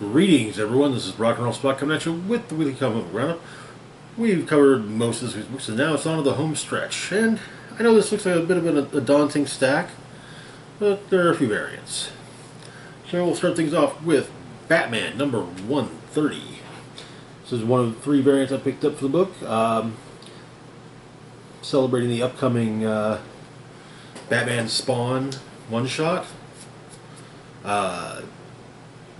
Greetings, everyone. This is Rock and Roll Spot coming at you with the weekly comic book roundup. We've covered most of this week's books, and now it's on to the home stretch. And I know this looks like a bit of a daunting stack, but there are a few variants. So we'll start things off with Batman number 130. This is one of the three variants I picked up for the book, celebrating the upcoming Batman Spawn one-shot.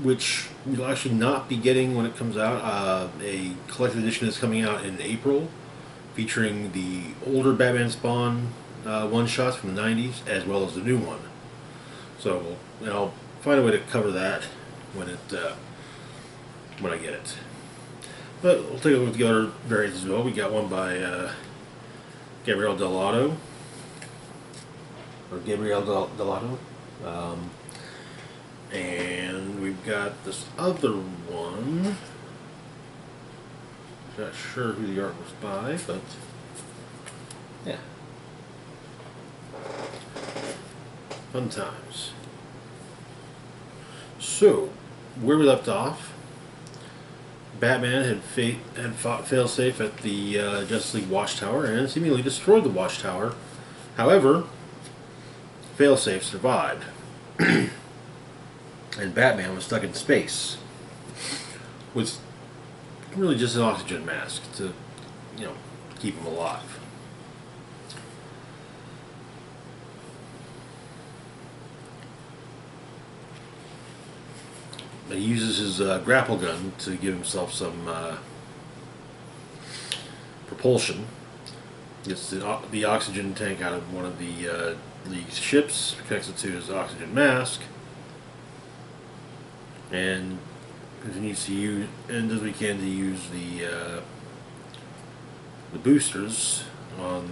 Which we'll actually not be getting when it comes out. A collector's edition is coming out in April, featuring the older Batman Spawn one-shots from the 90s, as well as the new one. So I'll find a way to cover that when I get it. But we'll take a look at the other variants as well. We got one by Gabriel Dell'Otto, or Gabriel Dell'Otto. And we've got this other one. Not sure who the art was by, but yeah. Fun times. So, where we left off, Batman had fought Failsafe at the Justice League Watchtower and seemingly destroyed the Watchtower. However, Failsafe survived. And Batman was stuck in space with really just an oxygen mask to, keep him alive. He uses his grapple gun to give himself some propulsion. Gets the oxygen tank out of one of the League's ships, connects it to his oxygen mask, and continues to use, and does what he can to use the boosters on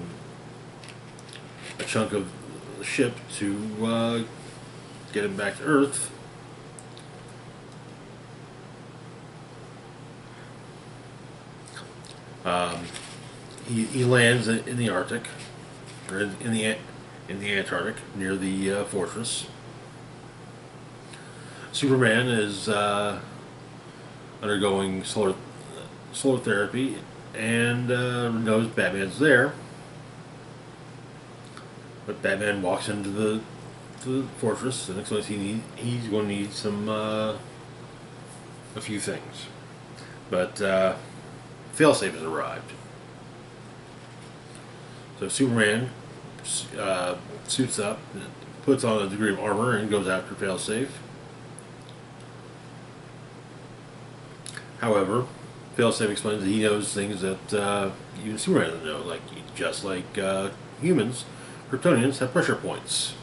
a chunk of the ship to get him back to Earth. He lands in the Arctic, or in the Antarctic, near the fortress. Superman is undergoing solar therapy and knows Batman's there. But Batman walks into the fortress and explains he's going to need some a few things. But Failsafe has arrived. So Superman suits up, puts on a degree of armor, and goes after Failsafe. However, Failsafe explains that he knows things that even Superman doesn't know. Just like humans, Kryptonians have pressure points.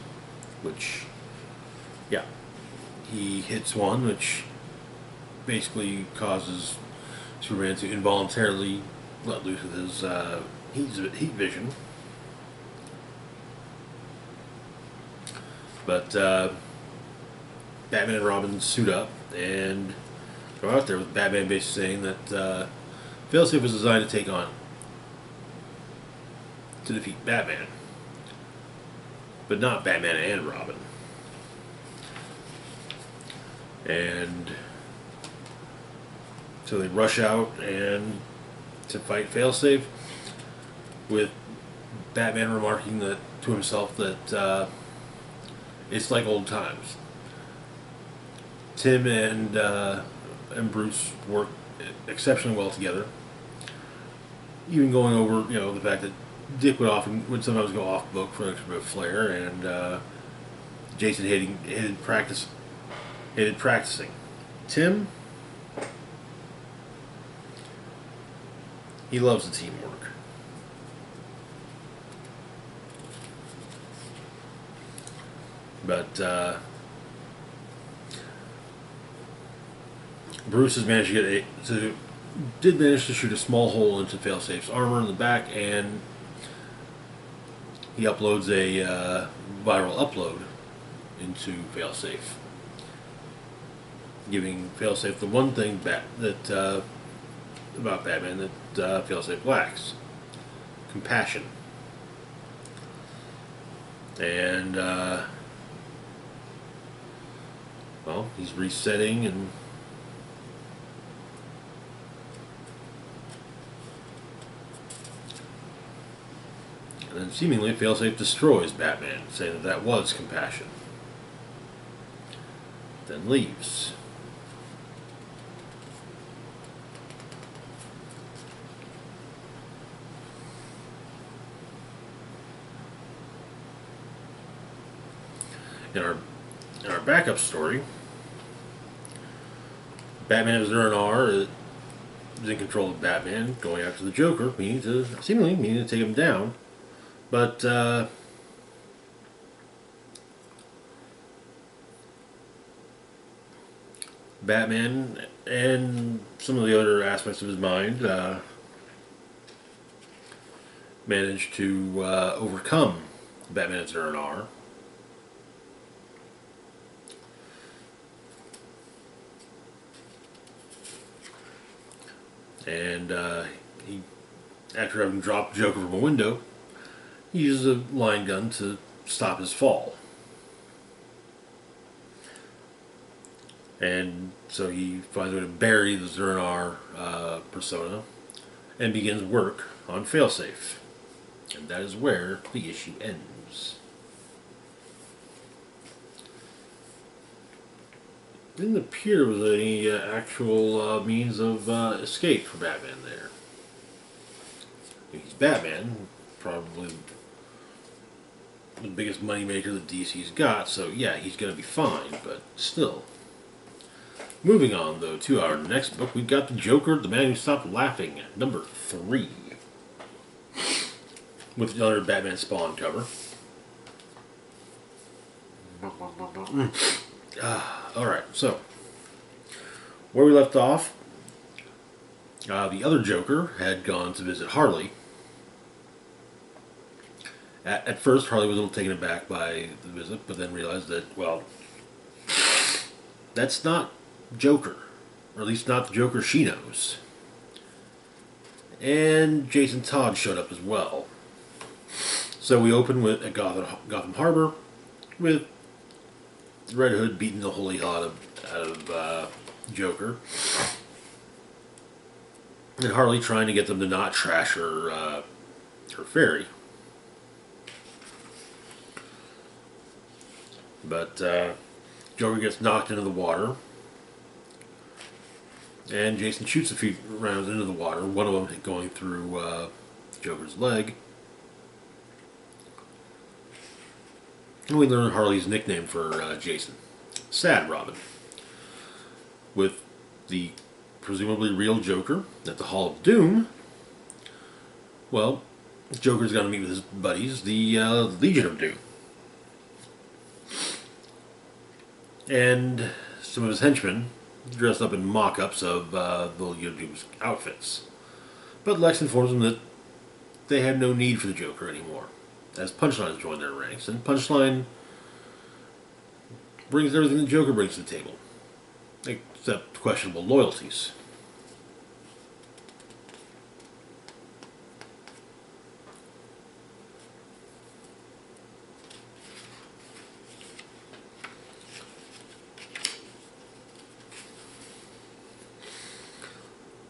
Which, yeah, he hits one, which basically causes Superman to involuntarily let loose with his heat vision. But Batman and Robin suit up and go out there with Batman basically saying that Failsafe was designed to defeat Batman, but not Batman and Robin. And so they rush out and to fight Failsafe, with Batman remarking that to himself that it's like old times. Tim and Bruce work exceptionally well together. Even going over, the fact that Dick would sometimes go off book for an extra bit of flair, and Jason hated practicing. Tim, he loves the teamwork. But Bruce has managed to did manage to shoot a small hole into Failsafe's armor in the back, and he uploads a viral upload into Failsafe, giving Failsafe the one thing about Batman that Failsafe lacks: compassion. And well, he's resetting and And then seemingly Failsafe destroys Batman, saying that that was compassion. Then leaves. In our backup story, Batman Azrael is in control of Batman, going after the Joker, seemingly meaning to take him down. But Batman and some of the other aspects of his mind managed to overcome Batman Azrael. And he, after having dropped Joker from a window, he uses a line gun to stop his fall. And so he finds a way to bury the Zernar persona and begins work on Failsafe. And that is where the issue ends. Didn't appear there was any actual means of escape for Batman there. He's Batman, probably the biggest moneymaker that DC's got, so yeah, he's going to be fine, but still. Moving on, though, to our next book, we've got The Joker, The Man Who Stopped Laughing, number 3. With another Batman Spawn cover. Alright, so, where we left off, the other Joker had gone to visit Harley. At first, Harley was a little taken aback by the visit, but then realized that, well, that's not Joker. Or at least not the Joker she knows. And Jason Todd showed up as well. So we open at Gotham Harbor with Red Hood beating the holy hell out of Joker. And Harley trying to get them to not trash her ferry. But Joker gets knocked into the water. And Jason shoots a few rounds into the water, one of them going through Joker's leg. And we learn Harley's nickname for Jason, Sad Robin. With the presumably real Joker at the Hall of Doom, well, Joker's going to meet with his buddies, the Legion of Doom. And some of his henchmen dressed up in mock-ups of the Legion of Doom's outfits. But Lex informs them that they have no need for the Joker anymore, as Punchline has joined their ranks, and Punchline brings everything the Joker brings to the table, except questionable loyalties.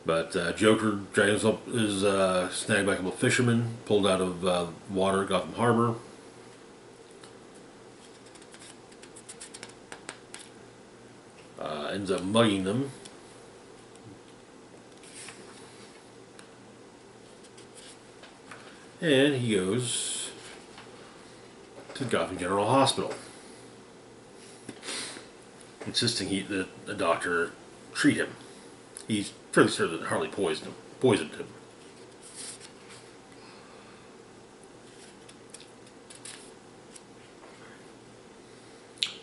But Joker drags up his snagged by a couple of fishermen, pulled out of water at Gotham Harbor. Ends up mugging them. And he goes to Gotham General Hospital, insisting that the doctor treat him. He's fairly certain that Harley poisoned him.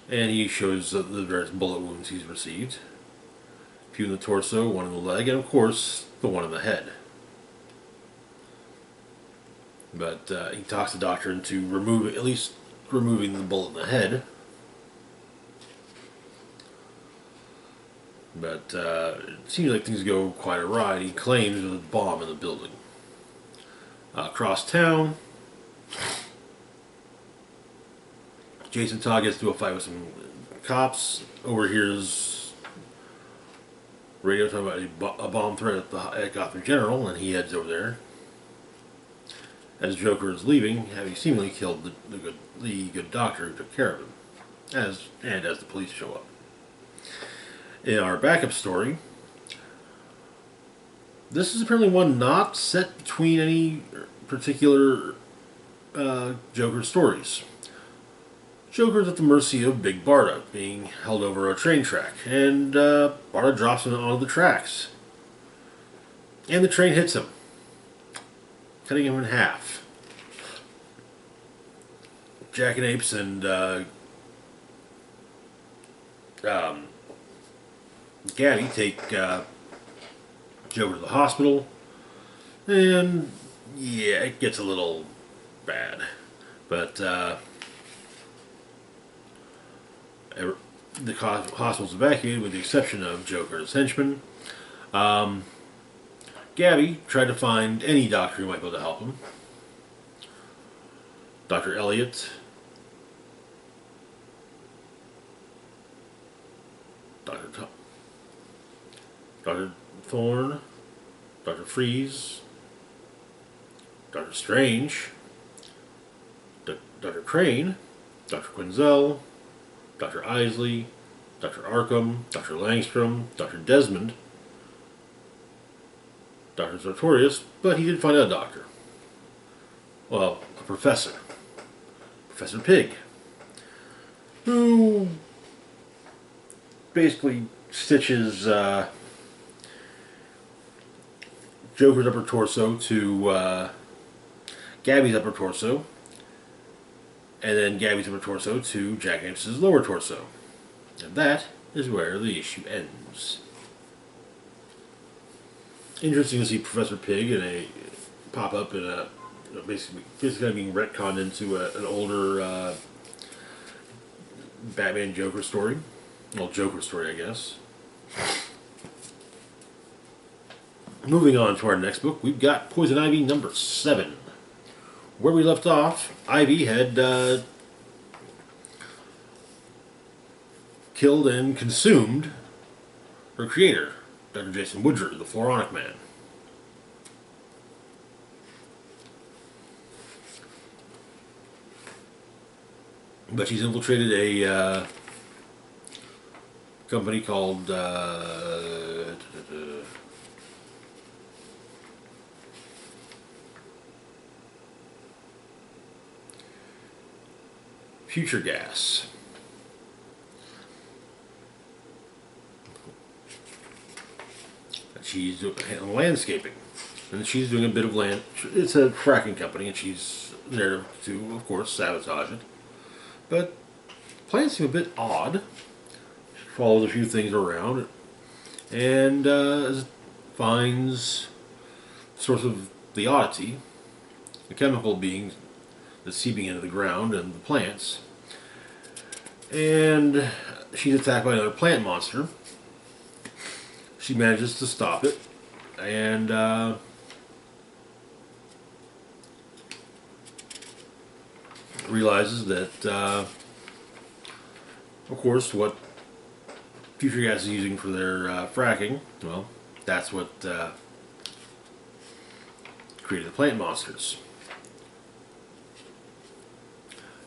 And he shows the various bullet wounds he's received. A few in the torso, one in the leg, and of course, the one in the head. But he talks the doctor into removing the bullet in the head. But it seems like things go quite awry. He claims there's a bomb in the building. Across town, Jason Todd gets into a fight with some cops, overhears radio talking about a bomb threat at Gotham General, and he heads over there. as Joker is leaving, having seemingly killed the good doctor who took care of him, as the police show up. In our backup story, this is apparently one not set between any particular Joker stories. Joker's at the mercy of Big Barda, being held over a train track, and Barda drops him onto the tracks. And the train hits him, cutting him in half. Jackanapes and Gabby take Joker to the hospital, and yeah, it gets a little bad. But the hospital's evacuated with the exception of Joker's henchman. Gabby tried to find any doctor who might be able to help him. Dr. Elliot, Dr. Thorne, Dr. Freeze, Dr. Strange, Dr. Crane, Dr. Quinzel, Dr. Isley, Dr. Arkham, Dr. Langstrom, Dr. Desmond, Dr. Sartorius, but he did find a doctor. Well, a professor. Professor Pig. Who basically stitches Joker's upper torso to Gabby's upper torso, and then Gabby's upper torso to Jackanapes' lower torso. And that is where the issue ends. Interesting to see Professor Pig pop up in a basically kind of being retconned into an older Batman Joker story. Well, Joker story, I guess. Moving on to our next book, we've got Poison Ivy number 7. Where we left off, Ivy had killed and consumed her creator, Dr. Jason Woodger, the Floronic Man. But she's infiltrated a company called Future Gas. She's doing landscaping, and she's doing a bit of land. It's a fracking company, and she's there to, of course, sabotage it. But plans seem a bit odd. She follows a few things around, and finds the source of the oddity, the chemical being that's seeping into the ground and the plants. And she's attacked by another plant monster. She manages to stop it, and realizes that, of course, what Future Gas is using for their fracking, well, that's what created the plant monsters.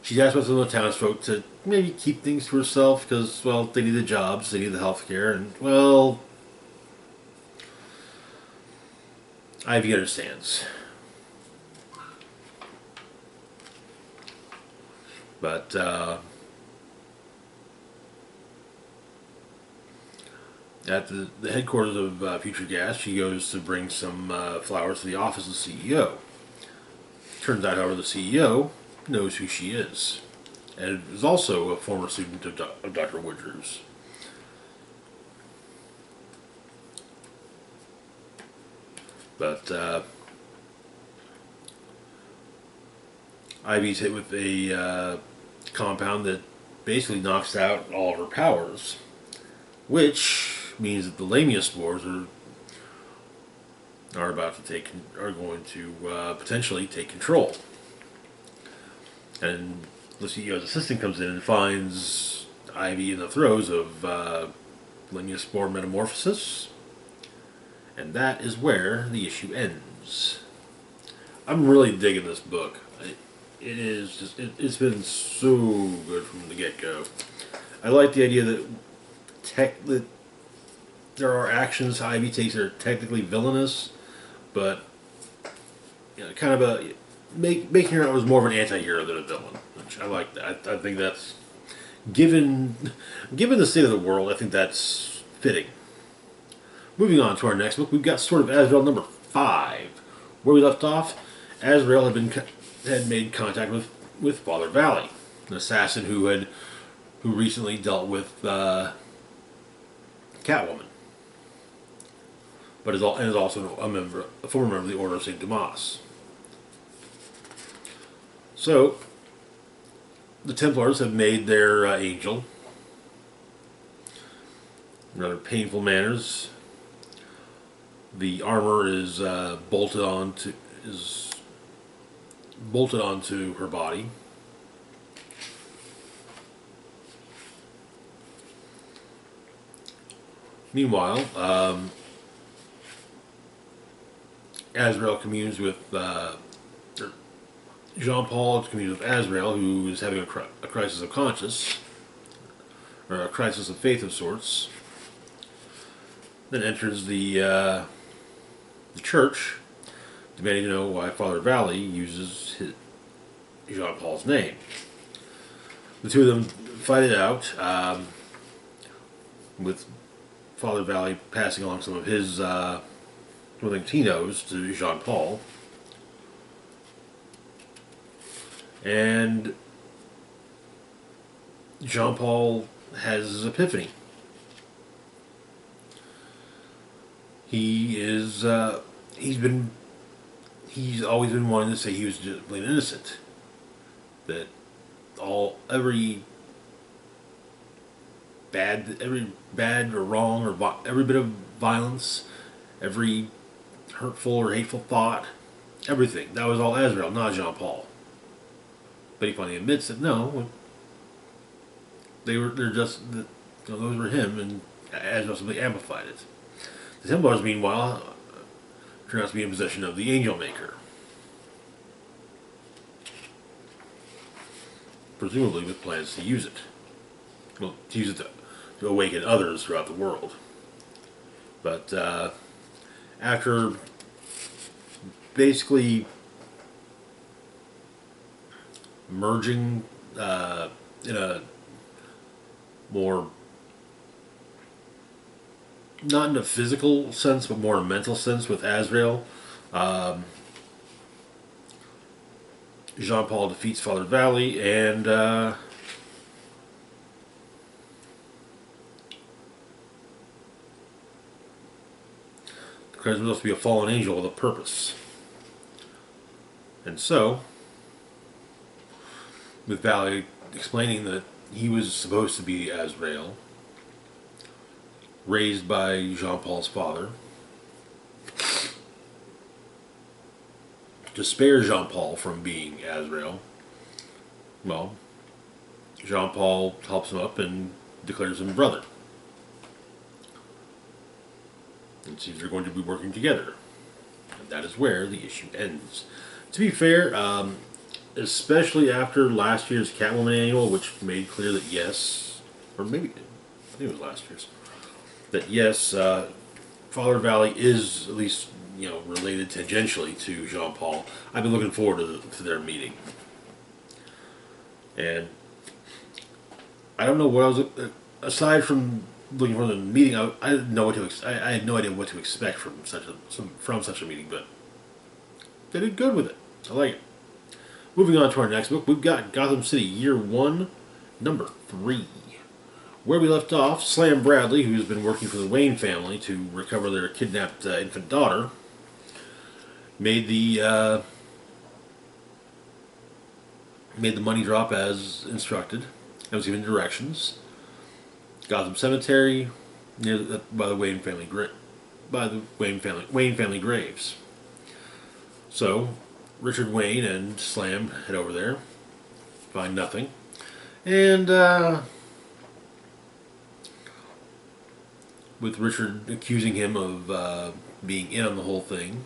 She's asked by some of the townsfolk to maybe keep things to herself because, well, they need the jobs, they need the health care, and, well, Ivy understands. But at the headquarters of Future Gas, she goes to bring some flowers to the office of the CEO. Turns out, however, the CEO knows who she is, and is also a former student of Dr. Woodger's. But Ivy's hit with a compound that basically knocks out all of her powers, which means that the Lamia spores are going to potentially take control. And the CEO's assistant comes in and finds Ivy in the throes of Lamia spore metamorphosis. And that is where the issue ends. I'm really digging this book. It is just it's been so good from the get go. I like the idea that there are actions Ivy takes that are technically villainous, but kind of making her out was more of an anti-hero than a villain, which I like that. I think that's given the state of the world. I think that's fitting. Moving on to our next book, we've got Sword of Azrael number 5. Where we left off, Azrael had made contact with Father Valley, an assassin who recently dealt with Catwoman, but is also a former member of the Order of Saint Dumas. So, the Templars have made their angel in rather painful manners. The armor is bolted onto her body. Meanwhile, Azrael communes with Jean-Paul communes with Azrael, who is having a crisis of conscience, or a crisis of faith of sorts. Then enters the church, demanding to know why Father Valley uses Jean-Paul's name. The two of them fight it out, with Father Valley passing along some of his things he knows to Jean-Paul. And Jean-Paul has his epiphany. He's always been wanting to say he was just plain innocent. That every bad or wrong or every bit of violence, every hurtful or hateful thought, everything, that was all Azrael, not Jean-Paul. But he finally admits that no, they're just those were him, and Azrael simply amplified it. The Templars, meanwhile, turn out to be in possession of the Angel Maker, presumably with plans to use it. Well, to use it to awaken others throughout the world. But after basically merging in a more, not in a physical sense, but more in a mental sense with Azrael, Jean-Paul defeats Father Valley and declares himself to be a fallen angel with a purpose. And so, with Valley explaining that he was supposed to be Azrael, raised by Jean-Paul's father, to spare Jean-Paul from being Azrael, well, Jean-Paul helps him up and declares him brother. And seems they're going to be working together. And that is where the issue ends. To be fair, especially after last year's Catwoman annual, which made clear that yes, or maybe, I think it was last year's, that yes, Father Valley is at least, related tangentially to Jean-Paul. I've been looking forward to their meeting. And I don't know what I was, aside from looking for the meeting, I didn't know I had no idea what to expect from such a meeting, but they did good with it. I like it. Moving on to our next book, we've got Gotham City Year 1, number 3. Where we left off, Slam Bradley, who's been working for the Wayne family to recover their kidnapped infant daughter, made the money drop as instructed and was given directions. Gotham Cemetery, by the Wayne family graves. So Richard Wayne and Slam head over there, find nothing, and with Richard accusing him of being in on the whole thing,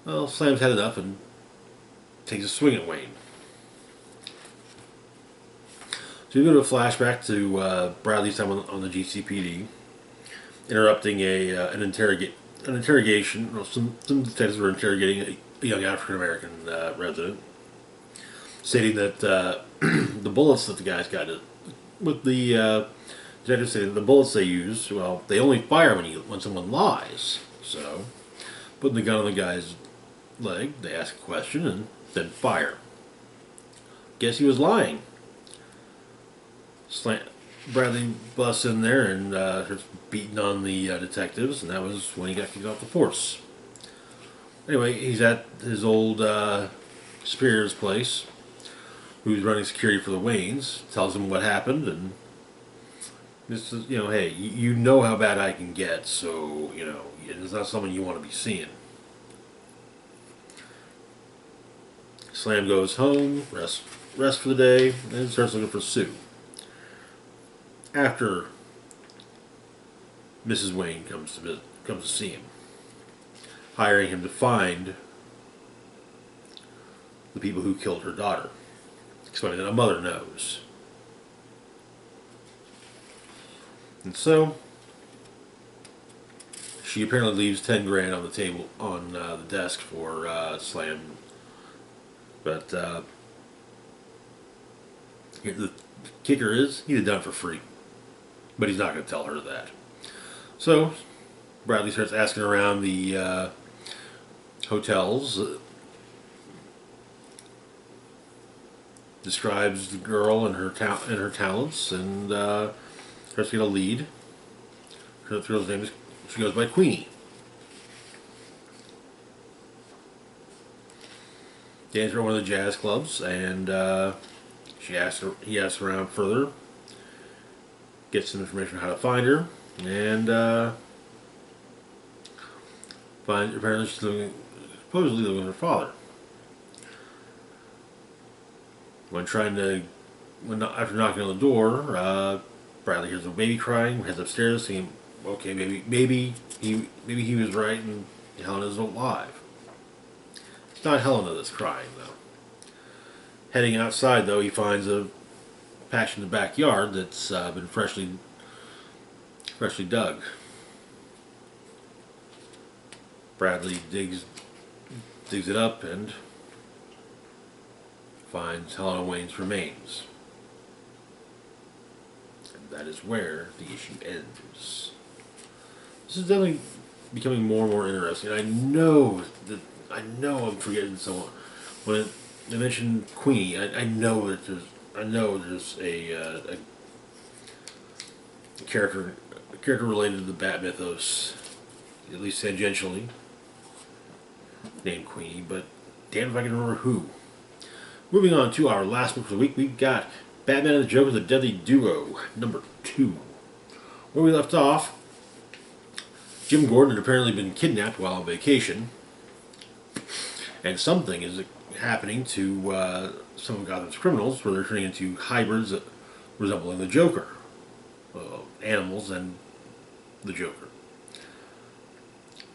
Well, Slam's had enough and takes a swing at Wayne. So we go to a flashback to Bradley's time on the GCPD, interrupting an interrogation. Well, some detectives were interrogating a young African American resident, stating that the bullets that the guys got with the detectives saying the bullets they use, well, they only fire when someone lies. So, putting the gun on the guy's leg, they ask a question and then fire. Guess he was lying. Bradley busts in there and starts beating on the detectives, and that was when he got kicked off the force. Anyway, he's at his old superior's place, who's running security for the Waynes, tells him what happened, and this is, hey, you know how bad I can get, so, it's not something you want to be seeing. Slam goes home, rest for the day, and starts looking for Sue. After Mrs. Wayne comes to see him, hiring him to find the people who killed her daughter, explaining that a mother knows. And so she apparently leaves 10 grand on the table on the desk for Slam, but the kicker is he'd have done it for free. But he's not going to tell her that. So, Bradley starts asking around the hotels, describes the girl and her talents, and starts to get a lead. Her girl's name is, she goes by Queenie. Dances her at one of the jazz clubs, and he asks around further. Gets some information on how to find her, and apparently she's supposedly living with her father. After knocking on the door, Bradley hears a baby crying, heads upstairs, thinking, okay, maybe he was right, and Helena's alive. It's not Helena that's crying though. Heading outside though, he finds a patch in the backyard that's been freshly dug. Bradley digs it up and finds Helena Wayne's remains. And that is where the issue ends. This is definitely becoming more and more interesting. I know I'm forgetting someone. When I mentioned Queenie, I know there's a character related to the Bat mythos, at least tangentially, named Queenie, but damn if I can remember who. Moving on to our last book for the week, we've got Batman and the Joker, The Deadly Duo, number 2. Where we left off, Jim Gordon had apparently been kidnapped while on vacation, and something is happening to some of Gotham's criminals, where they're turning into hybrids resembling the Joker. Animals and the Joker.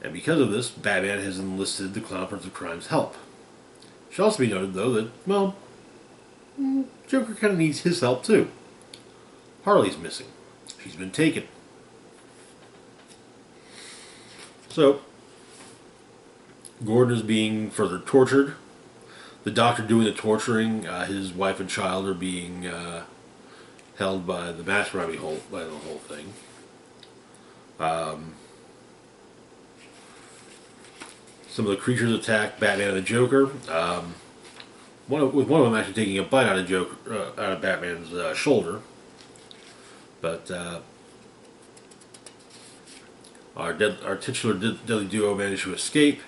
And because of this, Batman has enlisted the Clown Prince of Crime's help. It should also be noted, though, that, well, Joker kind of needs his help, too. Harley's missing. She's been taken. So, Gordon is being further tortured. The doctor doing the torturing, his wife and child are being held by the mastermind by the whole thing. Some of the creatures attack Batman and the Joker. One of them actually taking a bite out of Batman's shoulder. But our titular deadly duo managed to escape.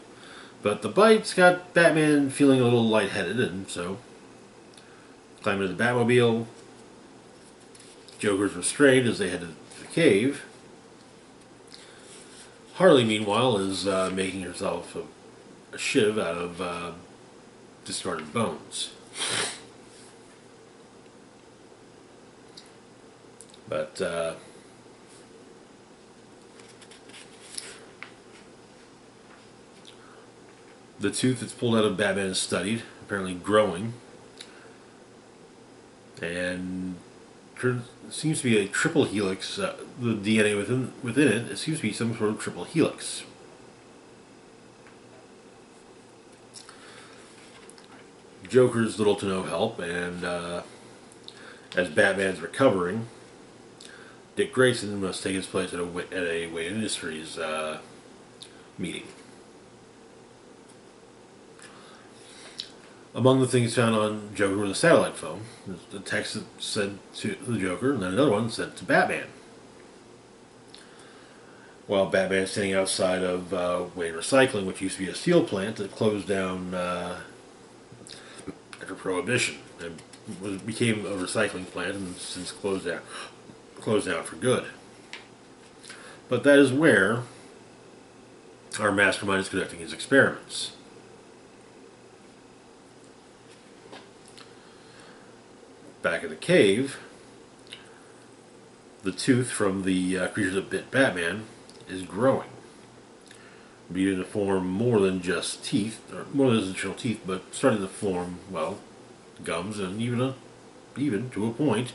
But the bites got Batman feeling a little lightheaded, and so climbing into the Batmobile. Joker's restrained as they head to the cave. Harley, meanwhile, is making herself a shiv out of discarded bones. But The tooth that's pulled out of Batman is studied, apparently growing, and seems to be a triple helix. The DNA within it seems to be some sort of triple helix. Joker's little to no help, and as Batman's recovering, Dick Grayson must take his place at a Wayne Industries meeting. Among the things found on Joker was a satellite phone. The text sent to the Joker, and then another one sent to Batman. While Batman's standing outside of Wayne Recycling, which used to be a steel plant that closed down after Prohibition, and became a recycling plant and since closed down for good. But that is where our mastermind is conducting his experiments. Back in the cave, the tooth from the creatures that bit Batman is growing, beginning to form more than just teeth, or more than additional teeth, but starting to form, well, gums and even to a point,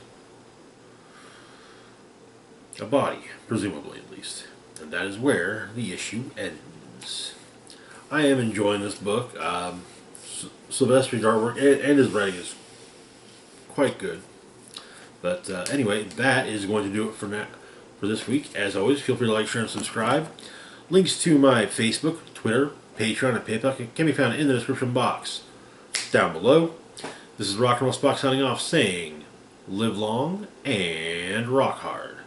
a body, presumably at least. And that is where the issue ends. I am enjoying this book. Sylvester's artwork and his writing is quite good. But anyway, that is going to do it for this week. As always, feel free to like, share, and subscribe. Links to my Facebook, Twitter, Patreon, and PayPal can be found in the description box down below. This is Rock and Roll Spock signing off, saying, live long and rock hard.